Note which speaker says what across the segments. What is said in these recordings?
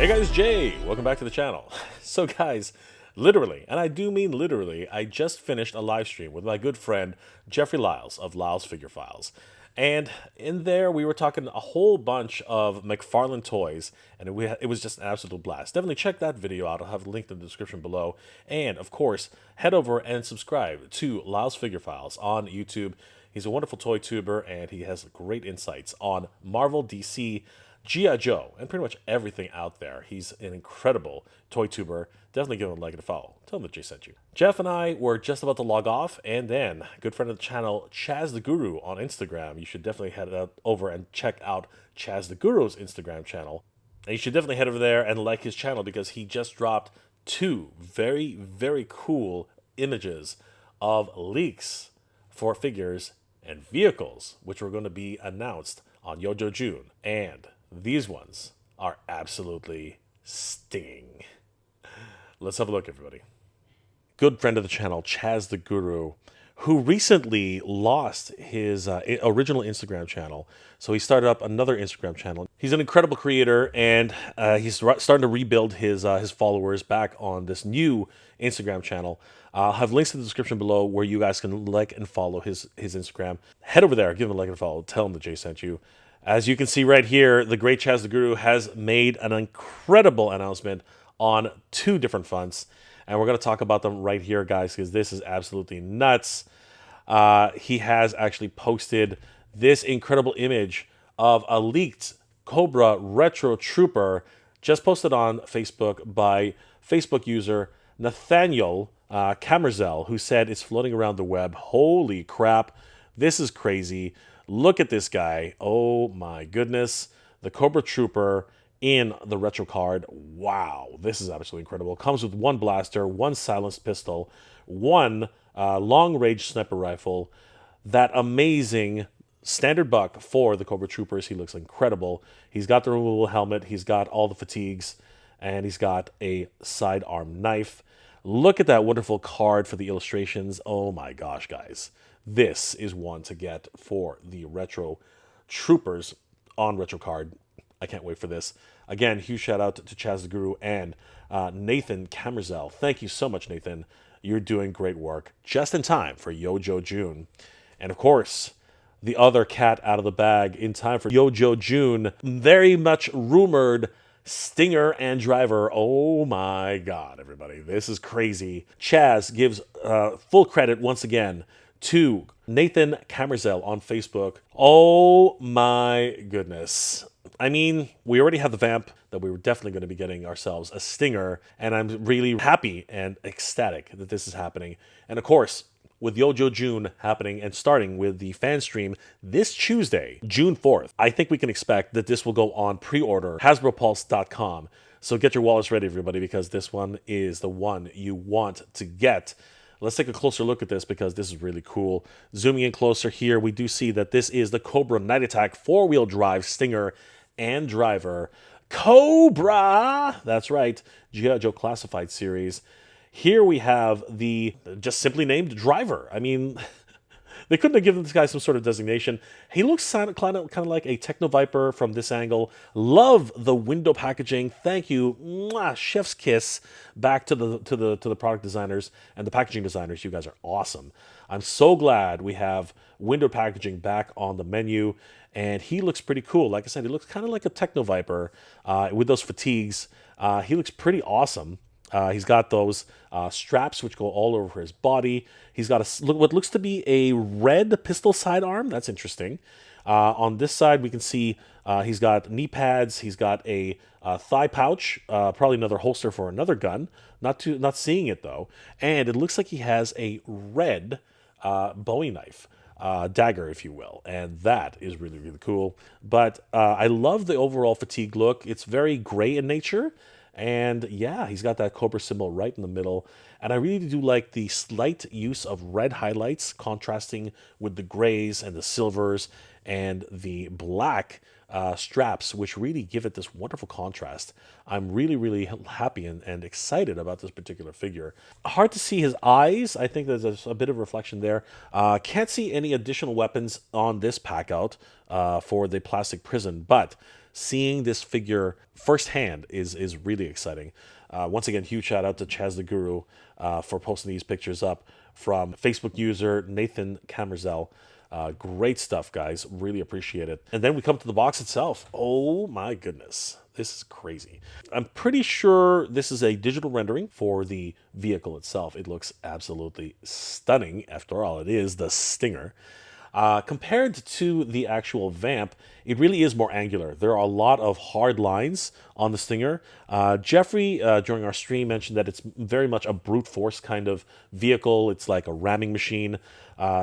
Speaker 1: Hey guys, Jay! Welcome back to the channel. So guys, literally, and I do mean literally, I just finished a live stream with my good friend Jeffrey Lyles of Lyles Figure Files. And in there, we were talking a whole bunch of McFarlane toys, and it was just an absolute blast. Definitely check that video out. I'll have a link in the description below. And of course, head over and subscribe to Lyles Figure Files on YouTube. He's a wonderful toy tuber, and he has great insights on Marvel, DC, G.I. Joe, and pretty much everything out there. He's an incredible toy tuber. Definitely give him a like and a follow. Tell him that Jay sent you. Jeff and I were just about to log off, and then good friend of the channel, Chaz the Guru on Instagram. You should definitely head over and check out Chaz the Guru's Instagram channel. And you should definitely head over there and like his channel because he just dropped two very, very cool images of leaks for figures and vehicles, which were going to be announced on Yojo June. And these ones are absolutely stinging. Let's have a look, everybody. Good friend of the channel, Chaz the Guru, who recently lost his original Instagram channel. So he started up another Instagram channel. He's an incredible creator, and he's starting to rebuild his followers back on this new Instagram channel. I'll have links in the description below where you guys can like and follow his Instagram. Head over there, give him a like and follow. Tell him that Jay sent you. As you can see right here, the great Chaz the Guru has made an incredible announcement on two different fronts. And we're going to talk about them right here, guys, because this is absolutely nuts. He has actually posted this incredible image of a leaked Cobra Retro Trooper, just posted on Facebook by Facebook user Nathaniel Camerzel, who said it's floating around the web. Holy crap, this is crazy. Look at this guy. Oh my goodness. The Cobra Trooper in the retro card. Wow, this is absolutely incredible. Comes with one blaster, one silenced pistol, one long-range sniper rifle, that amazing standard buck for the Cobra Troopers. He looks incredible. He's got the removable helmet, he's got all the fatigues, and he's got a sidearm knife. Look at that wonderful card for the illustrations. Oh my gosh, guys. This is one to get for the Retro Troopers on Retro Card. I can't wait for this. Again, huge shout out to Chaz the Guru and Nathan Camerzel. Thank you so much, Nathan. You're doing great work just in time for Yojo June. And of course, the other cat out of the bag in time for Yojo June. Very much rumored Stinger and Driver. Oh my God, everybody. This is crazy. Chaz gives full credit once again to Nathan Camerzel on Facebook. Oh my goodness. I mean, we already have the Vamp that we were definitely going to be getting ourselves a Stinger, and I'm really happy and ecstatic that this is happening. And of course, with Yojo June happening and starting with the fan stream this Tuesday, June 4th, I think we can expect that this will go on pre-order, HasbroPulse.com. So get your wallets ready, everybody, because this one is the one you want to get. Let's take a closer look at this because this is really cool. Zooming in closer here, we do see that this is the Cobra Night Attack 4-wheel drive Stinger and Driver Cobra. That's right, G.I. Joe Classified series. Here we have the just simply named Driver. I mean, they couldn't have given this guy some sort of designation. He looks kind of like a Techno Viper from this angle. Love the window packaging. Thank you, mwah, chef's kiss back to the product designers and the packaging designers. You guys are awesome. I'm so glad we have window packaging back on the menu, and he looks pretty cool. Like I said, he looks kind of like a Techno Viper with those fatigues. He looks pretty awesome. He's got those straps which go all over his body. He's got what looks to be a red pistol sidearm. That's interesting. On this side, we can see he's got knee pads. He's got a thigh pouch, probably another holster for another gun. Not seeing it though. And it looks like he has a red Bowie knife. Dagger, if you will, and that is really, really cool. But I love the overall fatigue look. It's very gray in nature. And yeah, he's got that Cobra symbol right in the middle. And I really do like the slight use of red highlights contrasting with the grays and the silvers and the black straps, which really give it this wonderful contrast. I'm really, really happy and excited about this particular figure. Hard to see his eyes. I think there's a bit of reflection there. Can't see any additional weapons on this pack out for the plastic prison, but seeing this figure firsthand is really exciting. Once again, huge shout out to Chaz the Guru for posting these pictures up from Facebook user Nathan Camerzel. Great stuff, guys. Really appreciate it. And then we come to the box itself. Oh my goodness. This is crazy. I'm pretty sure this is a digital rendering for the vehicle itself. It looks absolutely stunning. After all, it is the Stinger. Compared to the actual Vamp, it really is more angular. There are a lot of hard lines on the Stinger. Jeffrey, during our stream, mentioned that it's very much a brute force kind of vehicle. It's like a ramming machine.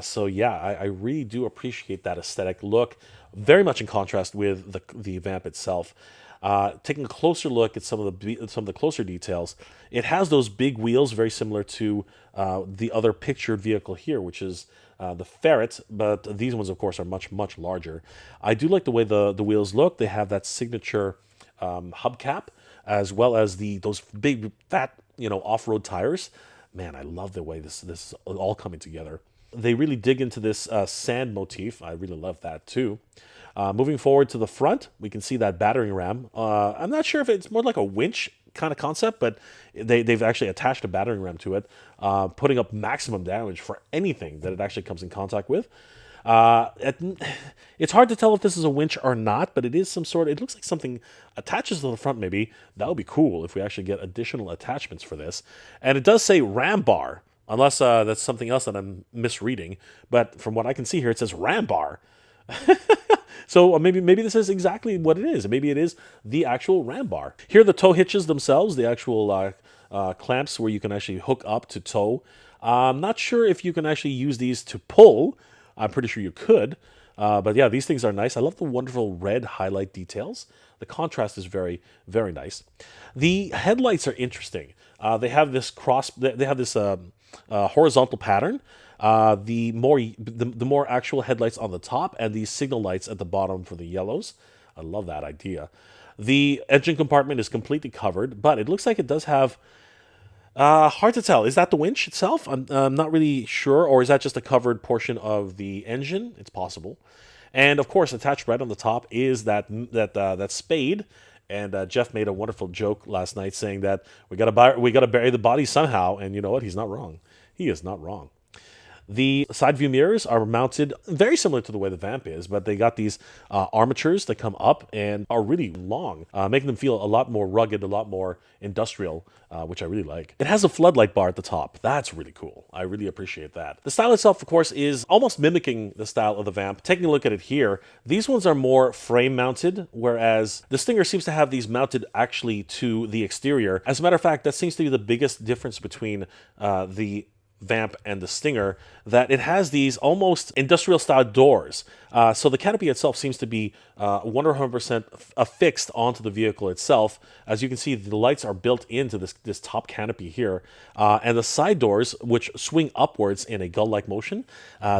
Speaker 1: So yeah, I really do appreciate that aesthetic look. Very much in contrast with the Vamp itself. Taking a closer look at some of the closer details, it has those big wheels, very similar to the other pictured vehicle here, which is the Ferret, but these ones, of course, are much larger. I do like the way the wheels look. They have that signature hubcap, as well as those big fat off-road tires. Man, I love the way this is all coming together. They really dig into this sand motif. I really love that too. Moving forward to the front, we can see that battering ram. I'm not sure if it's more like a winch kind of concept, but they've actually attached a battering ram to it, putting up maximum damage for anything that it actually comes in contact with. It's hard to tell if this is a winch or not, but it is some sort. It looks like something attaches to the front. Maybe that would be cool if we actually get additional attachments for this. And it does say ram bar, unless that's something else that I'm misreading. But from what I can see here, it says ram bar. So maybe this is exactly what it is. Maybe it is the actual ram bar. Here are the tow hitches themselves, the actual clamps where you can actually hook up to tow. I'm not sure if you can actually use these to pull. I'm pretty sure you could. But yeah, these things are nice. I love the wonderful red highlight details. The contrast is very, very nice. The headlights are interesting. They have this horizontal pattern. The more actual headlights on the top, and these signal lights at the bottom for the yellows. I love that idea. The engine compartment is completely covered, but it looks like it does have... hard to tell. Is that the winch itself? I'm not really sure. Or is that just a covered portion of the engine? It's possible. And of course, attached right on the top is that spade. And Jeff made a wonderful joke last night saying that we gotta bury the body somehow. And you know what? He's not wrong. He is not wrong. The side view mirrors are mounted very similar to the way the Vamp is, but they got these armatures that come up and are really long, making them feel a lot more rugged, a lot more industrial, which I really like. It has a floodlight bar at the top. That's really cool. I really appreciate that. The style itself, of course, is almost mimicking the style of the Vamp. Taking a look at it here, these ones are more frame mounted, whereas the Stinger seems to have these mounted actually to the exterior. As a matter of fact, that seems to be the biggest difference between the Vamp and the Stinger, that it has these almost industrial style doors. So the canopy itself seems to be 100% affixed onto the vehicle itself. As you can see, the lights are built into this top canopy here. And the side doors, which swing upwards in a gull-like motion,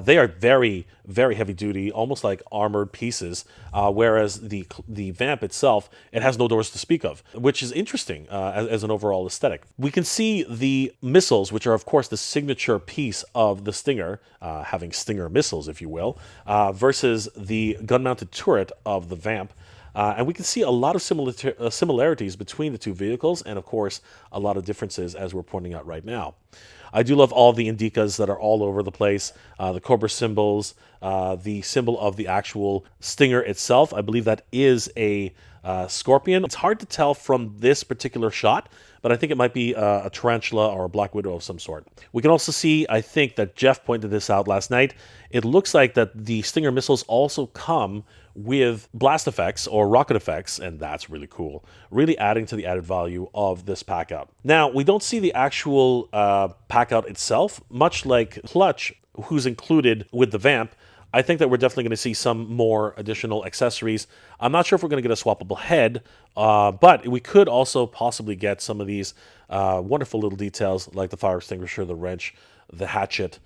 Speaker 1: they are very, very heavy duty, almost like armored pieces. Whereas the Vamp itself, it has no doors to speak of, which is interesting as an overall aesthetic. We can see the missiles, which are of course the signature piece of the Stinger, having Stinger missiles, if you will, versus the gun-mounted turret of the Vamp. And we can see a lot of similarities between the two vehicles, and of course, a lot of differences as we're pointing out right now. I do love all the indicas that are all over the place, the Cobra symbols, the symbol of the actual Stinger itself. I believe that is a scorpion. It's hard to tell from this particular shot, but I think it might be a tarantula or a black widow of some sort. We can also see, I think that Jeff pointed this out last night, it looks like that the Stinger missiles also come with blast effects or rocket effects, and that's really cool. Really adding to the added value of this pack-out. Now, we don't see the actual pack-out itself, much like Clutch, who's included with the Vamp. I think that we're definitely going to see some more additional accessories. I'm not sure if we're going to get a swappable head, but we could also possibly get some of these wonderful little details like the fire extinguisher, the wrench, the hatchet,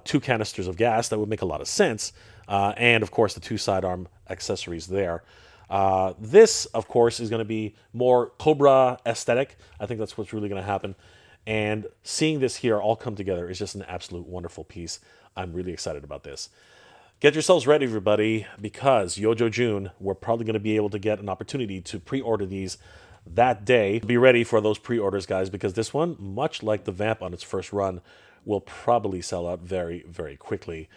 Speaker 1: 2 canisters of gas. That would make a lot of sense. And, of course, the 2 sidearm accessories there. This, of course, is going to be more Cobra aesthetic. I think that's what's really going to happen. And seeing this here all come together is just an absolute wonderful piece. I'm really excited about this. Get yourselves ready, everybody, because Yojo June, we're probably going to be able to get an opportunity to pre-order these that day. Be ready for those pre-orders, guys, because this one, much like the Vamp on its first run, will probably sell out very, very quickly.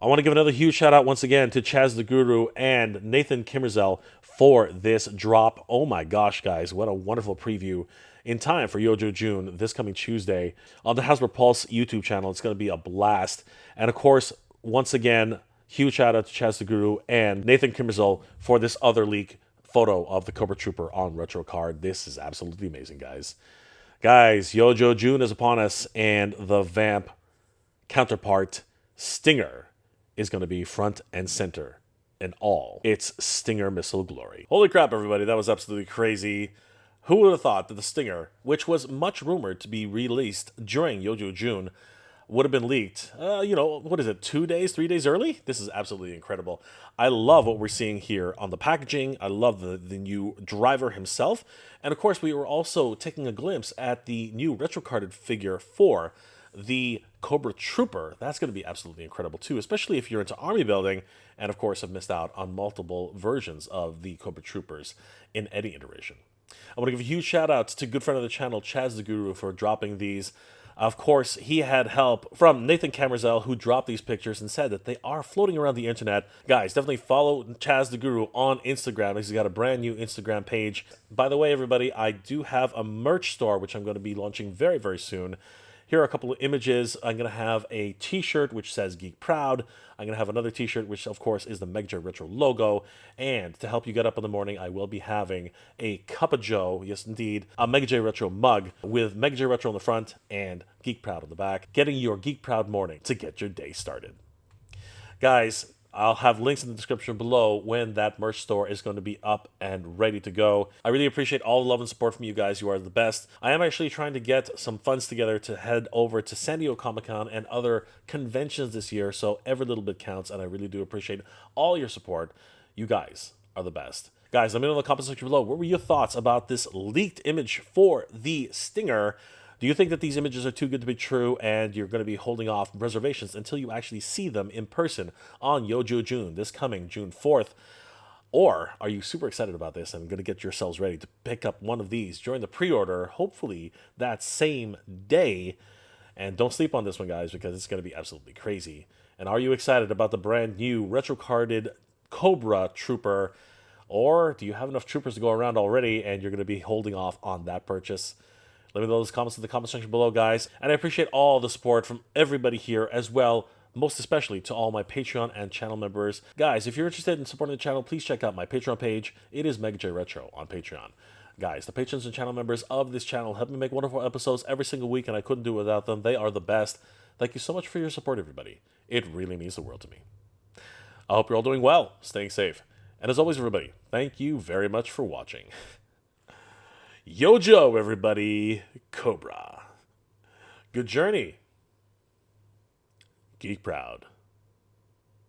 Speaker 1: I want to give another huge shout out once again to Chaz the Guru and Nathan Kimmerzell for this drop. Oh my gosh, guys, what a wonderful preview in time for Yojo June this coming Tuesday on the Hasbro Pulse YouTube channel. It's going to be a blast. And of course, once again, huge shout out to Chaz the Guru and Nathan Kimmerzell for this other leak photo of the Cobra Trooper on Retro Card. This is absolutely amazing, guys. Guys, Yojo June is upon us, and the Vamp counterpart, Stinger, is going to be front and center in all its Stinger missile glory. Holy crap, everybody, that was absolutely crazy. Who would have thought that the Stinger, which was much rumored to be released during Yojo June, would have been leaked, what is it, 2 days, 3 days early? This is absolutely incredible. I love what we're seeing here on the packaging. I love the new driver himself. And of course, we were also taking a glimpse at the new retro carded figure for the Cobra Trooper. That's going to be absolutely incredible too, especially if you're into army building and of course have missed out on multiple versions of the Cobra Troopers in any iteration. I want to give a huge shout out to good friend of the channel, Chaz the Guru, for dropping these. Of course, he had help from Nathan Kimmerzell, who dropped these pictures and said that they are floating around the internet. Guys, definitely follow Chaz the Guru on Instagram. He's got a brand new Instagram page. By the way, everybody, I do have a merch store, which I'm going to be launching very, very soon. Here are a couple of images. I'm going to have a t-shirt which says Geek Proud. I'm going to have another t-shirt which, of course, is the Mega J Retro logo. And to help you get up in the morning, I will be having a Cup of Joe, yes indeed, a Mega J Retro mug with Mega J Retro on the front and Geek Proud on the back, getting your Geek Proud morning to get your day started. Guys, I'll have links in the description below when that merch store is going to be up and ready to go. I really appreciate all the love and support from you guys. You are the best. I am actually trying to get some funds together to head over to San Diego Comic-Con and other conventions this year, so every little bit counts, and I really do appreciate all your support. You guys are the best. Guys, let me know in the comment section below, what were your thoughts about this leaked image for the Stinger? Do you think that these images are too good to be true and you're going to be holding off reservations until you actually see them in person on Yojo June, this coming June 4th? Or are you super excited about this and going to get yourselves ready to pick up one of these during the pre-order, hopefully that same day? And don't sleep on this one, guys, because it's going to be absolutely crazy. And are you excited about the brand new retro carded Cobra Trooper? Or do you have enough troopers to go around already and you're going to be holding off on that purchase? Let me know those comments in the comment section below, guys. And I appreciate all the support from everybody here as well, most especially to all my Patreon and channel members. Guys, if you're interested in supporting the channel, please check out my Patreon page. It is Mega J Retro on Patreon. Guys, the patrons and channel members of this channel help me make wonderful episodes every single week, and I couldn't do it without them. They are the best. Thank you so much for your support, everybody. It really means the world to me. I hope you're all doing well, staying safe. And as always, everybody, thank you very much for watching. Yojo, everybody. Cobra. Good journey. Geek Proud.